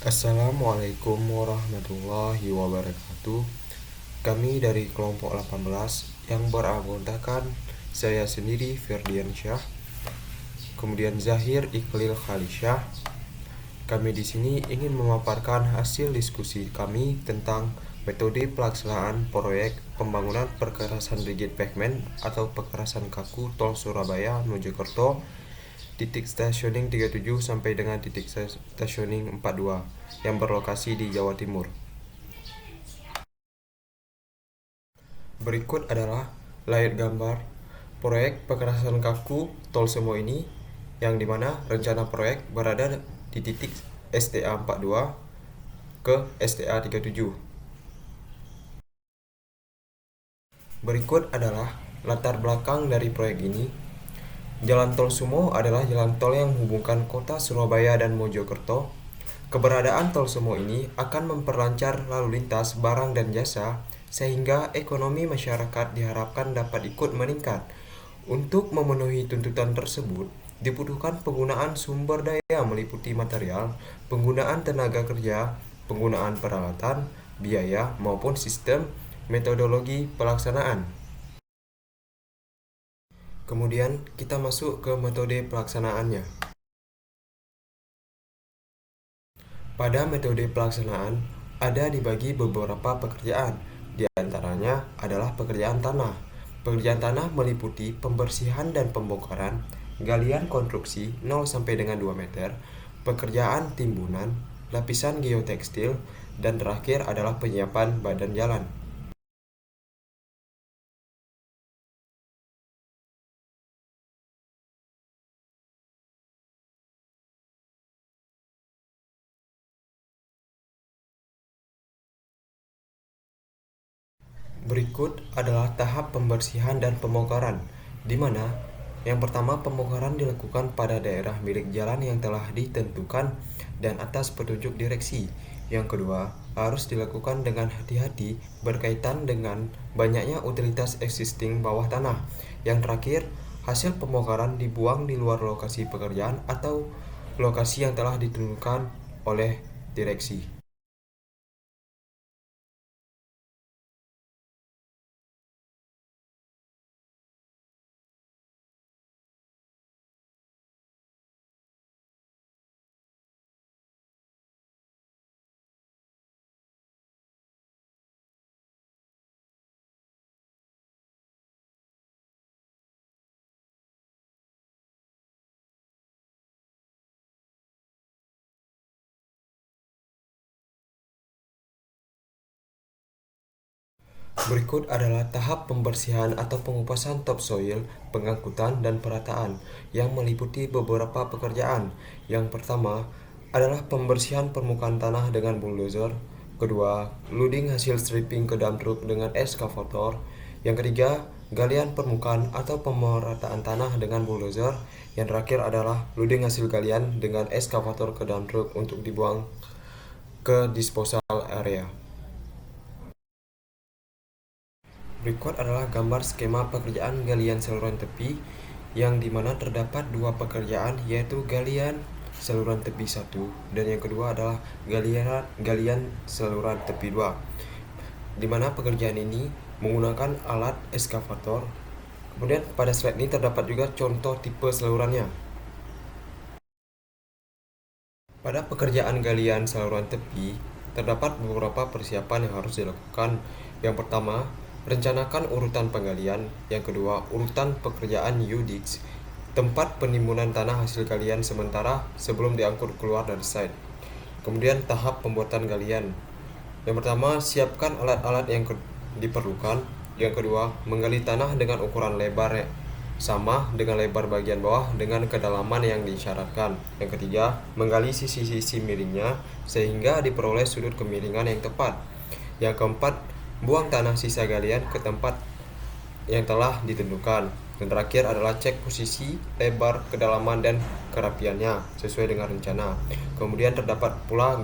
Assalamualaikum warahmatullahi wabarakatuh. Kami dari kelompok 18 yang beranggotakan saya sendiri Ferdian Syah, kemudian Zahir Iqlil Khalisyah. Kami di sini ingin memaparkan hasil diskusi kami tentang metode pelaksanaan proyek pembangunan perkerasan rigid pavement atau perkerasan kaku tol Surabaya Mojokerto titik stationing 37 sampai dengan titik stationing 42 yang berlokasi di Jawa Timur. Berikut adalah layar gambar proyek perkerasan kaku tol Semo ini, yang dimana rencana proyek berada di titik STA 42 ke STA 37. Berikut adalah latar belakang dari proyek ini. Jalan Tol Sumo adalah jalan tol yang menghubungkan kota Surabaya dan Mojokerto. Keberadaan Tol Sumo ini akan memperlancar lalu lintas barang dan jasa, sehingga ekonomi masyarakat diharapkan dapat ikut meningkat. Untuk memenuhi tuntutan tersebut, dibutuhkan penggunaan sumber daya meliputi material, penggunaan tenaga kerja, penggunaan peralatan, biaya, maupun sistem metodologi pelaksanaan. Kemudian kita masuk ke metode pelaksanaannya. Pada metode pelaksanaan ada dibagi beberapa pekerjaan. Di antaranya adalah pekerjaan tanah. Pekerjaan tanah meliputi pembersihan dan pembongkaran, galian konstruksi 0 sampai dengan 2 meter, pekerjaan timbunan, lapisan geotekstil, dan terakhir adalah penyiapan badan jalan. Berikut adalah tahap pembersihan dan pembongkaran, di mana yang pertama pembongkaran dilakukan pada daerah milik jalan yang telah ditentukan dan atas petunjuk direksi. Yang kedua, harus dilakukan dengan hati-hati berkaitan dengan banyaknya utilitas existing bawah tanah. Yang terakhir, hasil pembongkaran dibuang di luar lokasi pekerjaan atau lokasi yang telah ditentukan oleh direksi. Berikut adalah tahap pembersihan atau pengupasan topsoil, pengangkutan, dan perataan yang meliputi beberapa pekerjaan. Yang pertama adalah pembersihan permukaan tanah dengan bulldozer. Kedua, loading hasil stripping ke dump truck dengan eskavator. Yang ketiga, galian permukaan atau pemerataan tanah dengan bulldozer. Yang terakhir adalah loading hasil galian dengan eskavator ke dump truck untuk dibuang ke disposal area. Berikut adalah gambar skema pekerjaan galian saluran tepi, yang dimana terdapat dua pekerjaan, yaitu galian saluran tepi 1 dan yang kedua adalah galian saluran tepi 2, dimana pekerjaan ini menggunakan alat eskavator. Kemudian pada slide ini terdapat juga contoh tipe salurannya. Pada pekerjaan galian saluran tepi, terdapat beberapa persiapan yang harus dilakukan. Yang pertama, rencanakan urutan penggalian. Yang kedua, urutan pekerjaan UDIX, tempat penimbunan tanah hasil galian sementara sebelum diangkut keluar dari site. Kemudian tahap pembuatan galian. Yang pertama, siapkan alat-alat yang diperlukan. Yang kedua, menggali tanah dengan ukuran lebar sama dengan lebar bagian bawah dengan kedalaman yang disyaratkan. Yang ketiga, menggali sisi-sisi miringnya sehingga diperoleh sudut kemiringan yang tepat. Yang keempat, buang tanah sisa galian ke tempat yang telah ditentukan. Dan terakhir adalah cek posisi, lebar, kedalaman, dan kerapiannya sesuai dengan rencana. Kemudian terdapat pula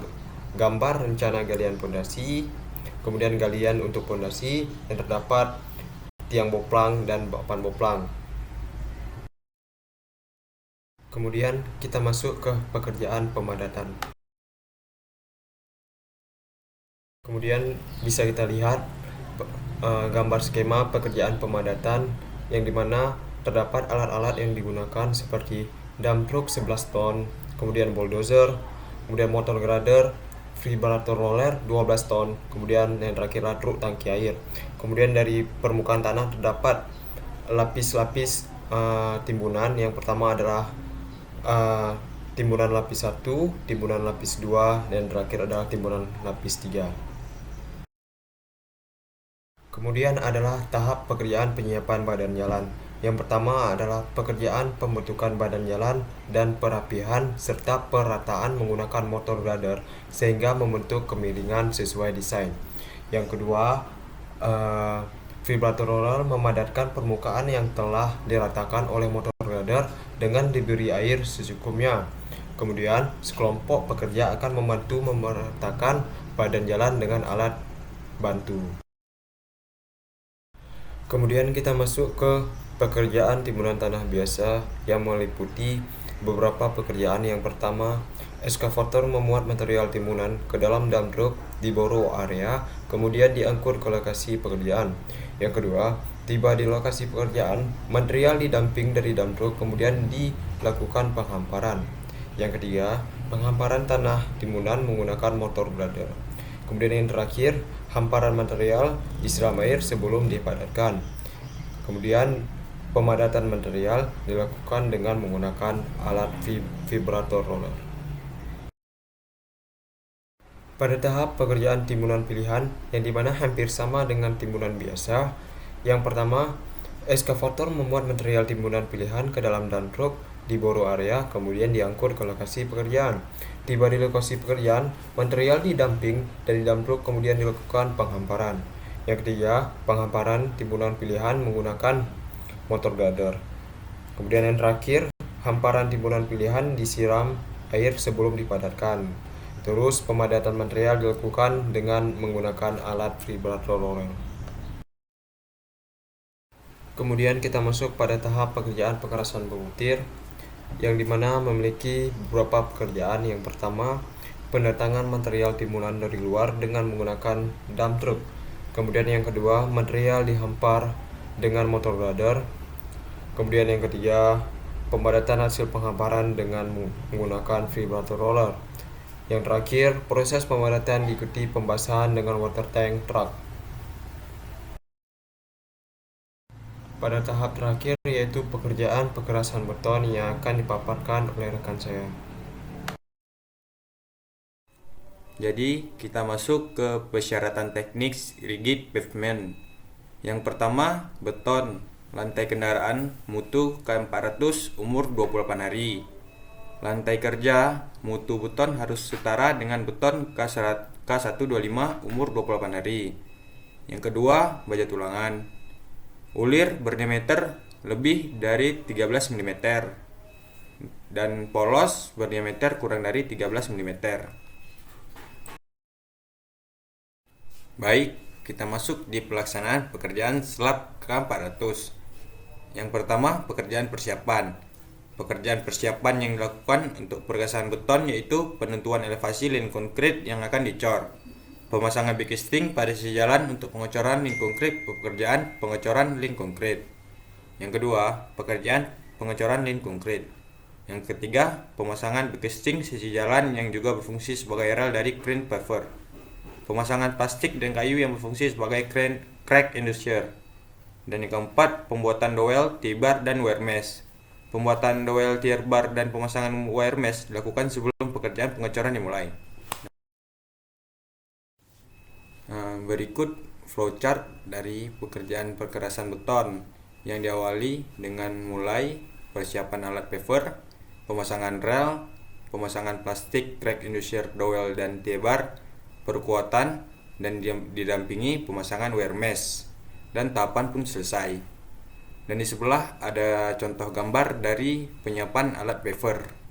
gambar rencana galian pondasi, kemudian galian untuk pondasi, dan terdapat tiang boplang dan papan boplang. Kemudian kita masuk ke pekerjaan pemadatan. Kemudian bisa kita lihat gambar skema pekerjaan pemadatan yang dimana terdapat alat-alat yang digunakan seperti dump truck 11 ton, kemudian bulldozer, kemudian motor grader, vibrator roller 12 ton, kemudian yang terakhir truk tangki air. Kemudian dari permukaan tanah terdapat lapis-lapis timbunan. Yang pertama adalah timbunan lapis 1, timbunan lapis 2, dan terakhir adalah timbunan lapis 3. Kemudian adalah tahap pekerjaan penyiapan badan jalan. Yang pertama adalah pekerjaan pembentukan badan jalan dan perapihan serta perataan menggunakan motor grader sehingga membentuk kemiringan sesuai desain. Yang kedua, vibrator roller memadatkan permukaan yang telah diratakan oleh motor grader dengan diberi air secukupnya. Kemudian, sekelompok pekerja akan membantu meratakan badan jalan dengan alat bantu. Kemudian kita masuk ke pekerjaan timbunan tanah biasa yang meliputi beberapa pekerjaan. Yang pertama, eskavator memuat material timbunan ke dalam dump truck di boro area, kemudian diangkut ke lokasi pekerjaan. Yang kedua, tiba di lokasi pekerjaan, material didamping dari dump truck, kemudian dilakukan penghamparan. Yang ketiga, penghamparan tanah timbunan menggunakan motor grader. Kemudian yang terakhir, hamparan material disiram air sebelum dipadatkan. Kemudian pemadatan material dilakukan dengan menggunakan alat vibrator roller. Pada tahap pekerjaan timbunan pilihan yang dimana hampir sama dengan timbunan biasa, yang pertama, eskavator memuat material timbunan pilihan ke dalam dump truck di boro area, kemudian diangkut ke lokasi pekerjaan. Tiba di lokasi pekerjaan, material didamping dari dump truck, kemudian dilakukan penghamparan. Yang ketiga, penghamparan timbunan pilihan menggunakan motor grader. Kemudian yang terakhir, hamparan timbunan pilihan disiram air sebelum dipadatkan. Terus pemadatan material dilakukan dengan menggunakan alat vibrator roller. Kemudian kita masuk pada tahap pekerjaan pekerasan pebutir yang dimana memiliki beberapa pekerjaan. Yang pertama, pendatangan material timbunan dari luar dengan menggunakan dump truck. Kemudian yang kedua, material dihampar dengan motor grader. Kemudian yang ketiga, pemadatan hasil penghamparan dengan menggunakan vibrator roller. Yang terakhir, proses pemadatan diikuti pembasahan dengan water tank truck. Pada tahap terakhir yaitu pekerjaan pekerasan beton yang akan dipaparkan oleh rekan saya. Jadi kita masuk ke persyaratan teknik rigid pavement. Yang pertama, beton, lantai kendaraan, mutu K400, umur 28 hari. Lantai kerja, mutu beton harus setara dengan beton K125, umur 28 hari. Yang kedua, baja tulangan. Ulir berdiameter lebih dari 13 mm dan polos berdiameter kurang dari 13 mm. Baik, kita masuk di pelaksanaan pekerjaan slab K400. Yang pertama, pekerjaan persiapan. Pekerjaan persiapan yang dilakukan untuk pergeseran beton yaitu penentuan elevasi lin konkrit yang akan dicor, pemasangan backstring pada sisi jalan untuk pengecoran lin konkrit, pekerjaan pengecoran lin konkrit. Yang kedua, pekerjaan pengecoran lin konkrit. Yang ketiga, pemasangan backstring sisi jalan yang juga berfungsi sebagai rel dari crane paver. Pemasangan plastik dan kayu yang berfungsi sebagai crack inducer. Dan yang keempat, pembuatan dowel, T-bar, dan wire mesh. Pembuatan dowel, T-bar, dan pemasangan wire mesh dilakukan sebelum pekerjaan pengecoran dimulai. Berikut flowchart dari pekerjaan perkerasan beton yang diawali dengan mulai persiapan alat paver, pemasangan rel, pemasangan plastik, crack inducer, dowel, dan T-bar, perkuatan, dan didampingi pemasangan wire mesh, dan tahapan pun selesai. Dan di sebelah ada contoh gambar dari penyiapan alat paver.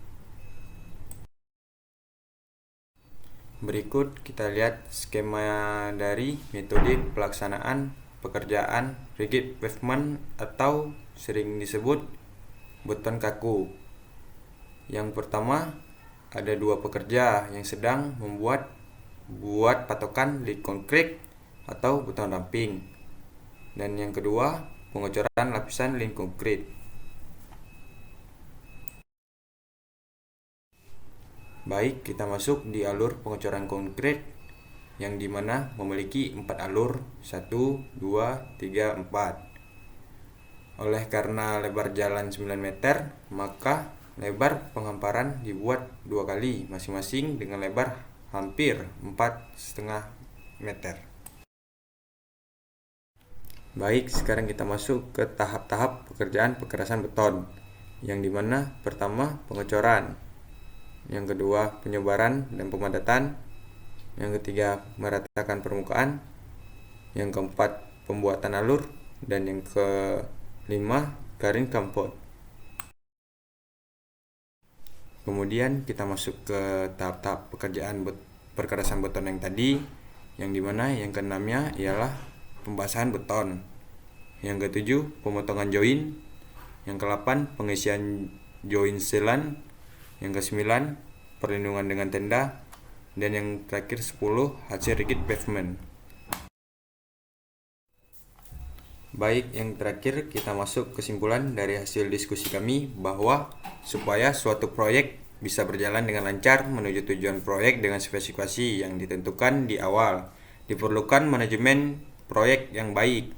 Berikut kita lihat skema dari metode pelaksanaan pekerjaan rigid pavement atau sering disebut beton kaku. Yang pertama, ada dua pekerja yang sedang membuat buat patokan lead konkret atau beton ramping. Dan yang kedua, pengecoran lapisan lead konkret. Baik, kita masuk di alur pengecoran konkret yang dimana memiliki 4 alur, 1, 2, 3, 4. Oleh karena lebar jalan 9 meter, maka lebar penghamparan dibuat 2 kali, masing-masing dengan lebar hampir 4,5 meter. Baik, sekarang kita masuk ke tahap-tahap pekerjaan pekerasan beton, yang dimana pertama pengecoran, yang kedua penyebaran dan pemadatan, yang ketiga meratakan permukaan, yang keempat pembuatan alur, dan yang kelima garing kampot. Kemudian kita masuk ke tahap-tahap pekerjaan perkerasan beton yang tadi, yang dimana yang keenamnya ialah pembasahan beton, yang ketujuh pemotongan join, yang ke-8 pengisian join sealant, yang ke-9 perlindungan dengan tenda, dan yang terakhir 10 hasil rigid pavement. Baik, yang terakhir kita masuk kesimpulan dari hasil diskusi kami bahwa supaya suatu proyek bisa berjalan dengan lancar menuju tujuan proyek dengan spesifikasi yang ditentukan di awal, diperlukan manajemen proyek yang baik.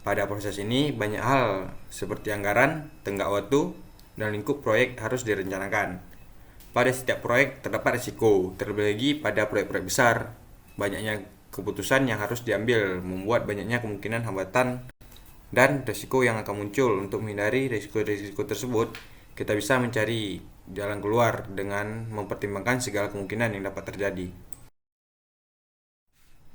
Pada proses ini banyak hal seperti anggaran, tenggat waktu, dan lingkup proyek harus direncanakan. Pada setiap proyek terdapat risiko, terlebih lagi pada proyek-proyek besar. Banyaknya keputusan yang harus diambil membuat banyaknya kemungkinan hambatan dan risiko yang akan muncul. Untuk menghindari risiko-risiko tersebut, kita bisa mencari jalan keluar dengan mempertimbangkan segala kemungkinan yang dapat terjadi.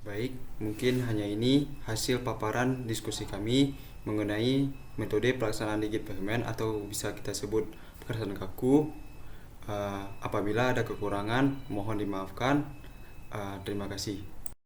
Baik, mungkin hanya ini hasil paparan diskusi kami mengenai metode pelaksanaan rigid pavement atau bisa kita sebut pekerasan kaku. Apabila ada kekurangan, mohon dimaafkan. Terima kasih.